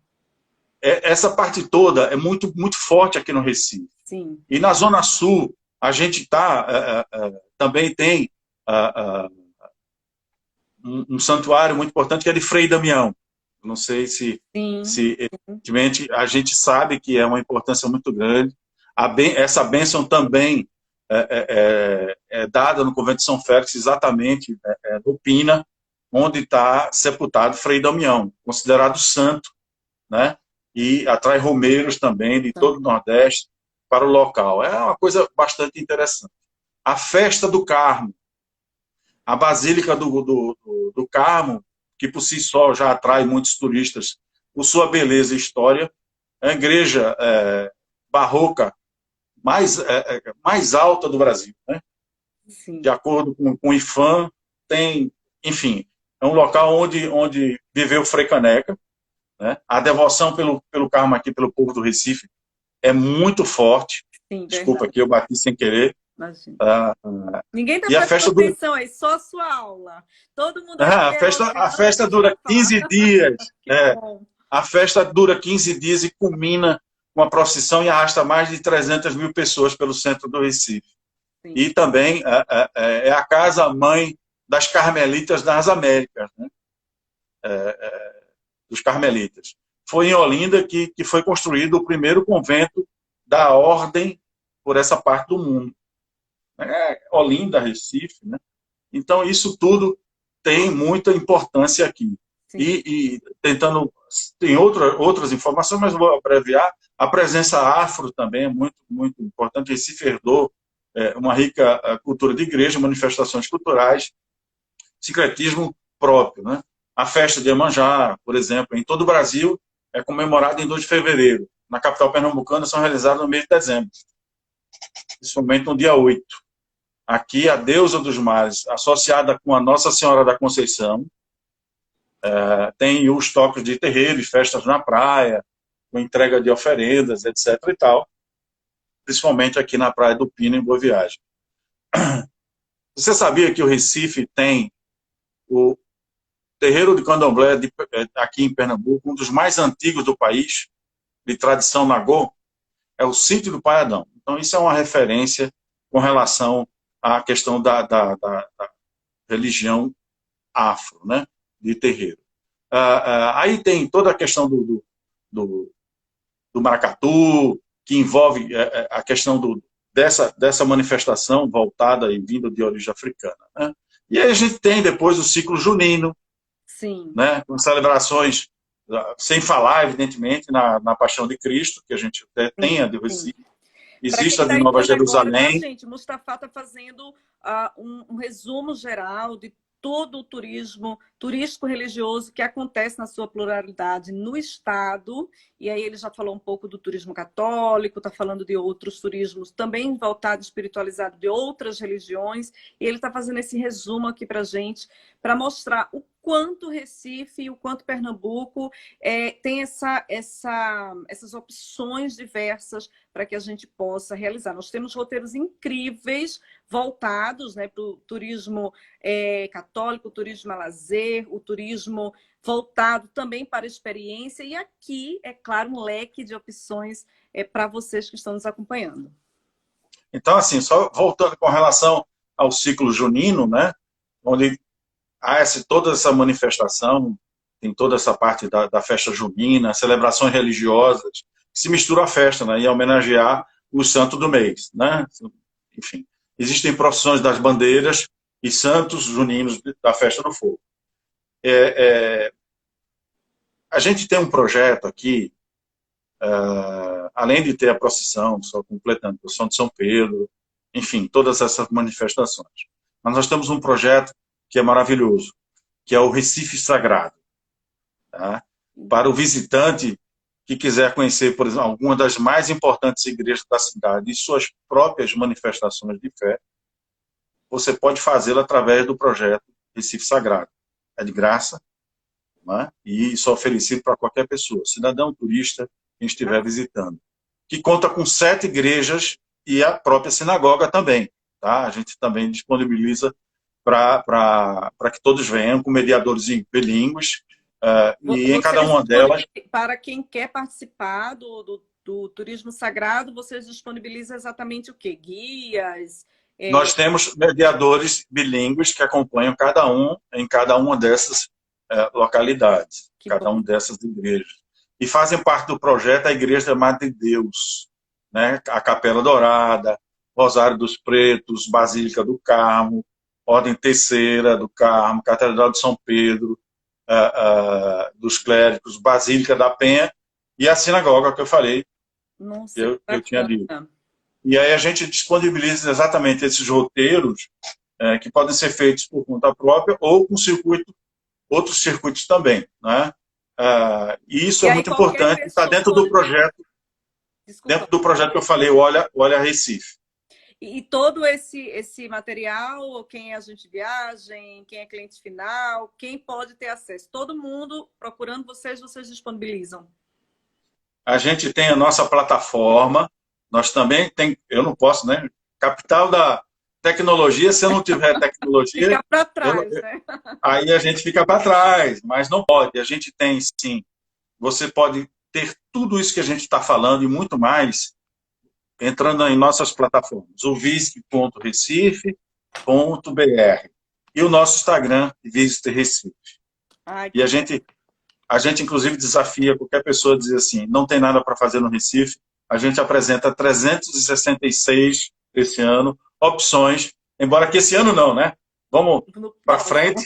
Essa parte toda é muito, muito forte aqui no Recife. Sim. E na Zona Sul, a gente também tem um santuário muito importante que é de Frei Damião. Não sei se evidentemente, a gente sabe que é uma importância muito grande. Essa bênção também é dada no convento de São Félix, exatamente no Pina, onde está sepultado Frei Damião, considerado santo, né? E atrai romeiros também de todo o Nordeste para o local. É uma coisa bastante interessante. A festa do Carmo, a Basílica do Carmo, que por si só já atrai muitos turistas por sua beleza e história, é a igreja barroca mais alta do Brasil, né? Sim. De acordo com o IFAM, enfim, é um local onde viveu Frei Caneca, né? A devoção pelo Carmo aqui, pelo povo do Recife, é muito forte. Sim, desculpa que eu bati sem querer. Ninguém está prestando atenção aí, só a sua aula. Todo mundo a festa dura 15 dias. A festa dura 15 dias e culmina com a procissão e arrasta mais de 300 mil pessoas pelo centro do Recife. Sim. E também é a casa-mãe das Carmelitas das Américas, né? Dos Carmelitas. Foi em Olinda que foi construído o primeiro convento da ordem por essa parte do mundo. Olinda, Recife, né? Então, isso tudo tem muita importância aqui. E tentando... Tem outras informações, mas vou abreviar. A presença afro também é muito, muito importante. Recife herdou uma rica cultura de igreja, manifestações culturais, sincretismo próprio, né? A festa de Iemanjá, por exemplo, em todo o Brasil, é comemorada em 2 de fevereiro. Na capital pernambucana, são realizadas no mês de dezembro, principalmente no dia 8. Aqui, a deusa dos mares, associada com a Nossa Senhora da Conceição, tem os toques de terreiros, festas na praia, com entrega de oferendas, etc. e tal, principalmente aqui na Praia do Pino, em Boa Viagem. Você sabia que o Recife tem o terreiro de candomblé aqui em Pernambuco, um dos mais antigos do país, de tradição nagô, é o Sítio do Paiadão. Então, isso é uma referência com relação à questão da religião afro, né, de terreiro. Aí tem toda a questão do, do maracatu, que envolve a questão dessa manifestação voltada e vinda de origem africana. Né? E aí a gente tem depois o ciclo junino, Sim. né, com celebrações, sem falar, evidentemente, na Paixão de Cristo, que a gente até tem a de Recife, Para quem existe a está de Nova entrando agora, tá, Jerusalém. gente? Mustafa está fazendo um resumo geral de todo o turismo turístico-religioso que acontece na sua pluralidade no Estado. E aí ele já falou um pouco do turismo católico, está falando de outros turismos também voltado, espiritualizado de outras religiões. E ele está fazendo esse resumo aqui para a gente, para mostrar o quanto Recife e o quanto Pernambuco tem essas opções diversas para que a gente possa realizar. Nós temos roteiros incríveis voltados, né, para o turismo católico, o turismo a lazer, o turismo voltado também para a experiência, e aqui, é claro, um leque de opções para vocês que estão nos acompanhando. Então, assim, só voltando com relação ao ciclo junino, né, onde há toda essa manifestação, tem toda essa parte da festa junina, celebrações religiosas, que se mistura à festa, né, e homenagear o santo do mês, né? Enfim, existem procissões das bandeiras e santos juninos da Festa do Fogo. A gente tem um projeto aqui, além de ter a procissão, só completando, a procissão de São Pedro, enfim, todas essas manifestações. Mas nós temos um projeto que é maravilhoso, que é o Recife Sagrado. Tá? Para o visitante que quiser conhecer, por exemplo, alguma das mais importantes igrejas da cidade e suas próprias manifestações de fé, você pode fazê-lo através do projeto Recife Sagrado. É de graça, né? E isso é oferecido para qualquer pessoa, cidadão, turista, quem estiver visitando. Que conta com 7 igrejas e a própria sinagoga também. Tá? A gente também disponibiliza para que todos venham com mediadores bilíngues, e em cada Vocês uma delas para quem quer participar do turismo sagrado, vocês disponibilizam exatamente o quê? Guias? nós temos mediadores bilíngues que acompanham cada um em cada uma dessas localidades, Que cada bom. uma dessas igrejas. E fazem parte do projeto a Igreja Madre de Deus, né? A Capela Dourada, Rosário dos Pretos, Basílica do Carmo, Ordem Terceira do Carmo, Catedral de São Pedro, dos Clérigos, Basílica da Penha e a sinagoga que eu falei, Nossa, que que eu tinha dito. bacana. E aí a gente disponibiliza exatamente esses roteiros que podem ser feitos por conta própria ou com outros circuitos também. Né? E isso E é aí muito qualquer importante, está pessoa pode... dentro Desculpa. do projeto que eu falei, Olha Recife. E todo esse material, quem é agente de viagem, quem é cliente final, quem pode ter acesso? Todo mundo procurando vocês disponibilizam. A gente tem a nossa plataforma, nós também tem, eu não posso, né? Capital da tecnologia, se eu não tiver tecnologia, Fica para trás, né? aí a gente fica para trás, mas não pode. A gente tem, sim, você pode ter tudo isso que a gente está falando e muito mais entrando em nossas plataformas, o visc.recife.br e o nosso Instagram, Visit Recife. Ai, E que bom. a gente, inclusive, desafia qualquer pessoa a dizer assim, não tem nada para fazer no Recife, a gente apresenta 366 esse ano, opções, embora que esse ano não, né? Vamos No para próximo. frente,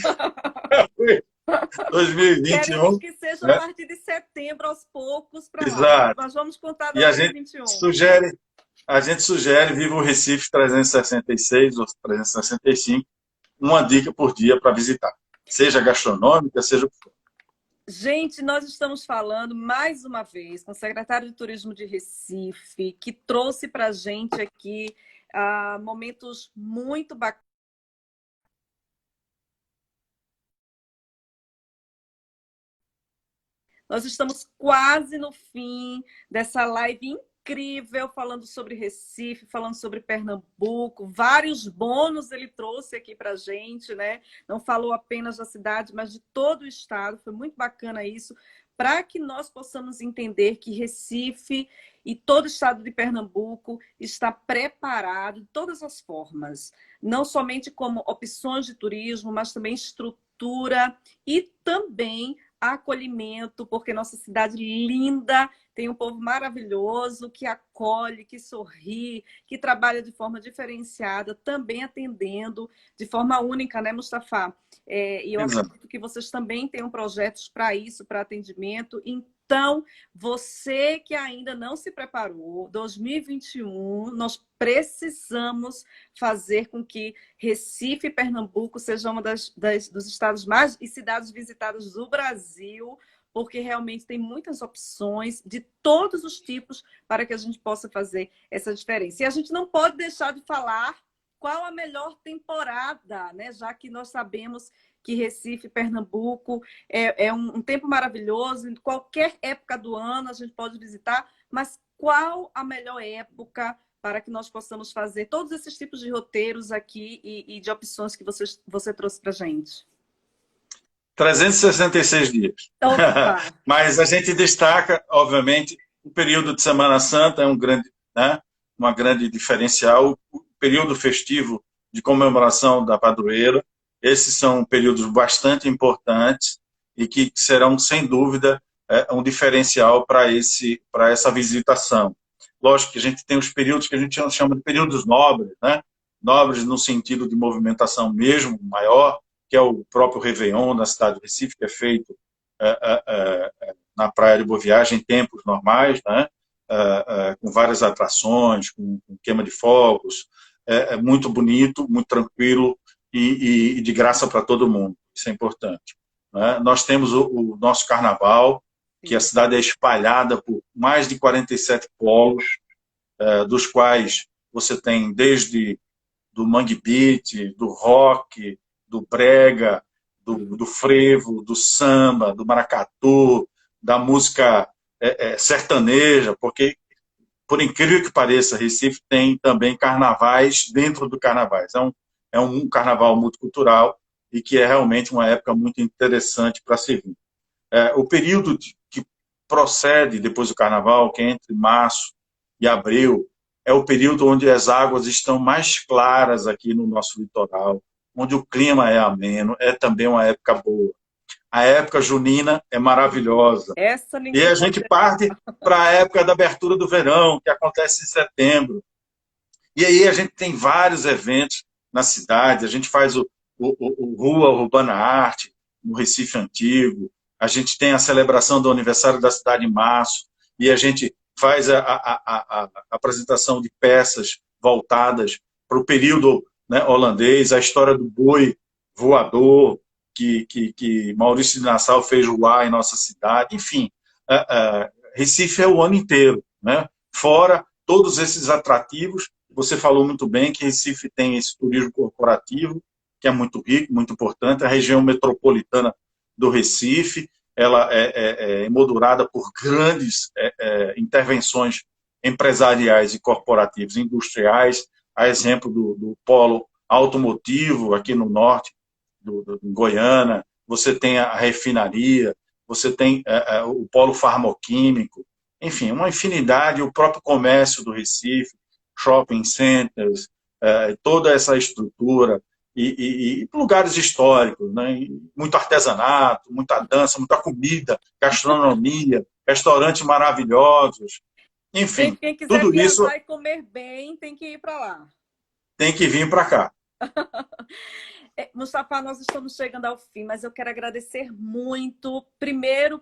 2021, Queremos que seja a né? partir de setembro, aos poucos, para lá. Exato. Nós vamos contar E a gente 2021. sugere Viva o Recife 366 ou 365, uma dica por dia para visitar, seja gastronômica, seja o que for. Gente, nós estamos falando mais uma vez com o secretário de Turismo de Recife, que trouxe para a gente aqui momentos muito bacanas Nós estamos quase no fim dessa live incrível, falando sobre Recife, falando sobre Pernambuco. Vários bônus ele trouxe aqui para a gente, né? Não falou apenas da cidade, mas de todo o estado. Foi muito bacana isso, para que nós possamos entender que Recife e todo o estado de Pernambuco está preparado de todas as formas, não somente como opções de turismo, mas também estrutura e também acolhimento, porque nossa cidade linda, tem um povo maravilhoso que acolhe, que sorri, que trabalha de forma diferenciada, também atendendo de forma única, né, Mustafa? E eu Exato. acredito que vocês também tenham projetos para isso, para atendimento. Então, você que ainda não se preparou, 2021, nós precisamos fazer com que Recife e Pernambuco sejam uma dos estados mais e cidades visitadas do Brasil, porque realmente tem muitas opções de todos os tipos para que a gente possa fazer essa diferença. E a gente não pode deixar de falar qual a melhor temporada, né? Já que nós sabemos que Recife, Pernambuco é um tempo maravilhoso, em qualquer época do ano a gente pode visitar, mas qual a melhor época para que nós possamos fazer todos esses tipos de roteiros aqui e de opções que você trouxe para a gente? 366 dias. Opa! Mas a gente destaca, obviamente, o período de Semana Santa é um grande, né, uma grande diferencial, o período festivo de comemoração da padroeira. Esses são períodos bastante importantes e que serão, sem dúvida, um diferencial para essa visitação. Lógico que a gente tem os períodos que a gente chama de períodos nobres, né? Nobres no sentido de movimentação mesmo maior, que é o próprio Réveillon na cidade de Recife, que é feito na Praia de Boa Viagem em tempos normais, né? Com várias atrações, com queima de fogos. É muito bonito, muito tranquilo e de graça para todo mundo. Isso é importante. Né? Nós temos o nosso carnaval, que a cidade é espalhada por mais de 47 polos, dos quais você tem desde do mangue beat, do rock, do brega, do frevo, do samba, do maracatu, da música sertaneja, porque, por incrível que pareça, Recife tem também carnavais dentro do carnavais. É um carnaval multicultural e que é realmente uma época muito interessante para se vir. O período que procede depois do carnaval, que é entre março e abril, é o período onde as águas estão mais claras aqui no nosso litoral, onde o clima é ameno, é também uma época boa. A época junina é maravilhosa. Essa E ninguém a pode gente parte para a época da abertura do verão, que acontece em setembro. E aí a gente tem vários eventos na cidade, a gente faz o Rua Urbana Arte, no Recife Antigo, a gente tem a celebração do aniversário da cidade em março, e a gente faz a apresentação de peças voltadas para o período, né, holandês, a história do boi voador, que Maurício de Nassau fez voar em nossa cidade, enfim, Recife é o ano inteiro, né? Fora todos esses atrativos. Você falou muito bem que Recife tem esse turismo corporativo, que é muito rico, muito importante. A região metropolitana do Recife, ela é emoldurada por grandes intervenções empresariais e corporativas, industriais, a exemplo do polo automotivo aqui no norte, em Goiânia, você tem a refinaria, você tem o polo farmoquímico, enfim, uma infinidade, o próprio comércio do Recife, shopping centers, toda essa estrutura, e lugares históricos, né? Muito artesanato, muita dança, muita comida, gastronomia, restaurantes maravilhosos, enfim, Quem quiser tudo isso viajar e comer bem, tem que ir para lá. tem que vir para cá. Mustafa, nós estamos chegando ao fim, mas eu quero agradecer muito, primeiro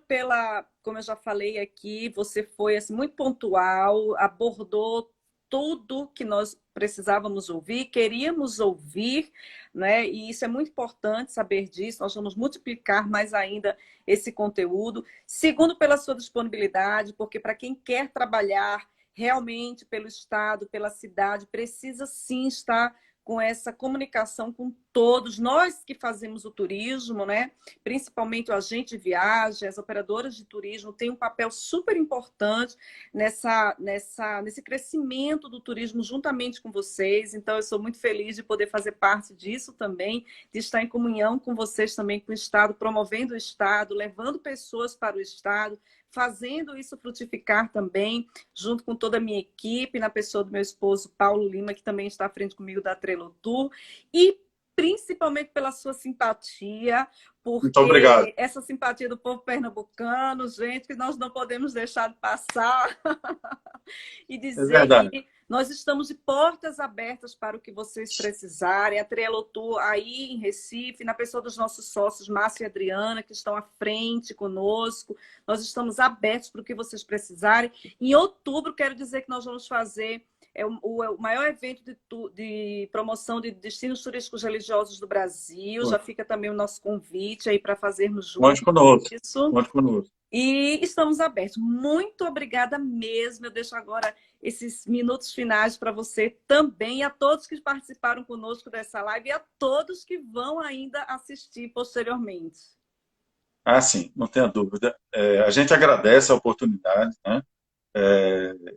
como eu já falei aqui, você foi assim, muito pontual, abordou tudo que nós precisávamos ouvir, queríamos ouvir, né? E isso é muito importante saber disso. Nós vamos multiplicar mais ainda esse conteúdo. Segundo, pela sua disponibilidade, porque para quem quer trabalhar realmente pelo estado, pela cidade, precisa sim estar com essa comunicação com todos, nós que fazemos o turismo, né? Principalmente o agente de viagem, as operadoras de turismo, têm um papel super importante nesse crescimento do turismo juntamente com vocês. Então, eu sou muito feliz de poder fazer parte disso também, de estar em comunhão com vocês também, com o Estado, promovendo o Estado, levando pessoas para o Estado, fazendo isso frutificar também, junto com toda a minha equipe, na pessoa do meu esposo Paulo Lima, que também está à frente comigo da Trelotur, e principalmente pela sua simpatia, Muito obrigado. porque essa simpatia do povo pernambucano, gente, que nós não podemos deixar de passar e É dizer verdade. que nós estamos de portas abertas para o que vocês precisarem. A Trelotur aí em Recife, na pessoa dos nossos sócios, Márcio e Adriana, que estão à frente conosco. Nós estamos abertos para o que vocês precisarem. Em outubro, quero dizer que nós vamos fazer o maior evento de promoção de destinos turísticos religiosos do Brasil. Já fica também o nosso convite aí para fazermos juntos Conte conosco. isso. Conte conosco. E estamos abertos. Muito obrigada mesmo. Eu deixo agora esses minutos finais para você também, e a todos que participaram conosco dessa live e a todos que vão ainda assistir posteriormente. Ah, sim, não tenha dúvida. A gente agradece a oportunidade, né?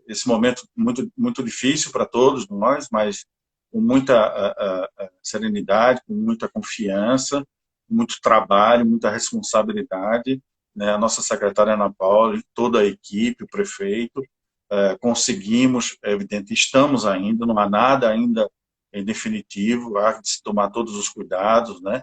Esse momento muito difícil para todos nós, mas com muita serenidade, com muita confiança, muito trabalho, muita responsabilidade, né? A nossa secretária Ana Paula e toda a equipe, o prefeito, conseguimos, é evidente, estamos ainda, não há nada ainda em definitivo, há de se tomar todos os cuidados, né?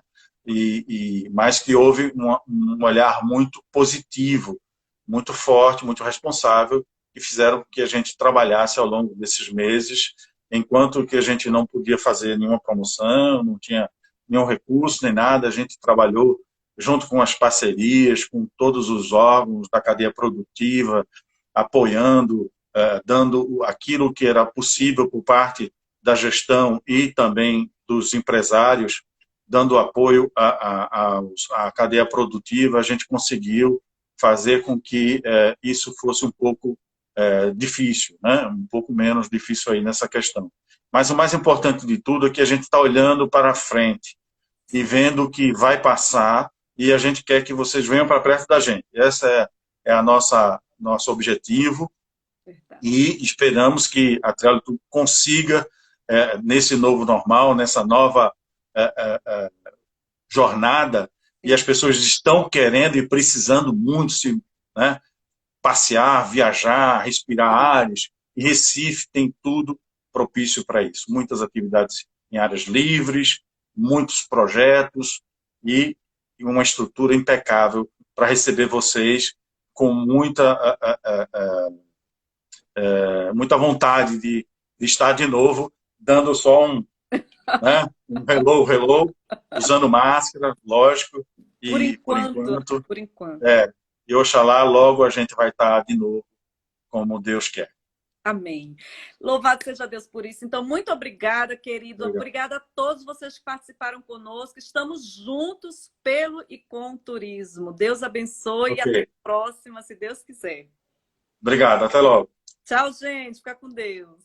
Mas que houve um olhar muito positivo, muito forte, muito responsável, que fizeram que a gente trabalhasse ao longo desses meses, enquanto que a gente não podia fazer nenhuma promoção, não tinha nenhum recurso, nem nada, a gente trabalhou junto com as parcerias, com todos os órgãos da cadeia produtiva, apoiando, dando aquilo que era possível por parte da gestão e também dos empresários, dando apoio à cadeia produtiva. A gente conseguiu fazer com que isso fosse um pouco difícil, né? Um pouco menos difícil aí nessa questão. Mas o mais importante de tudo é que a gente está olhando para frente e vendo que vai passar, e a gente quer que vocês venham para perto da gente. Esse é a nosso objetivo. Verdade. E esperamos que a Trelotur consiga, nesse novo normal, nessa nova jornada, e as pessoas estão querendo e precisando muito né, passear, viajar, respirar ares, e Recife tem tudo propício para isso. Muitas atividades em áreas livres, muitos projetos e uma estrutura impecável para receber vocês com muita vontade de estar de novo, dando só né, um hello, usando máscara, lógico, e por enquanto. E oxalá logo a gente vai estar de novo como Deus quer. Amém. Louvado seja Deus por isso. Então, muito obrigada, querido. Obrigada a todos vocês que participaram conosco. Estamos juntos pelo e com o turismo. Deus abençoe e até a próxima, se Deus quiser. Obrigado. Até logo. Tchau, gente. Fica com Deus.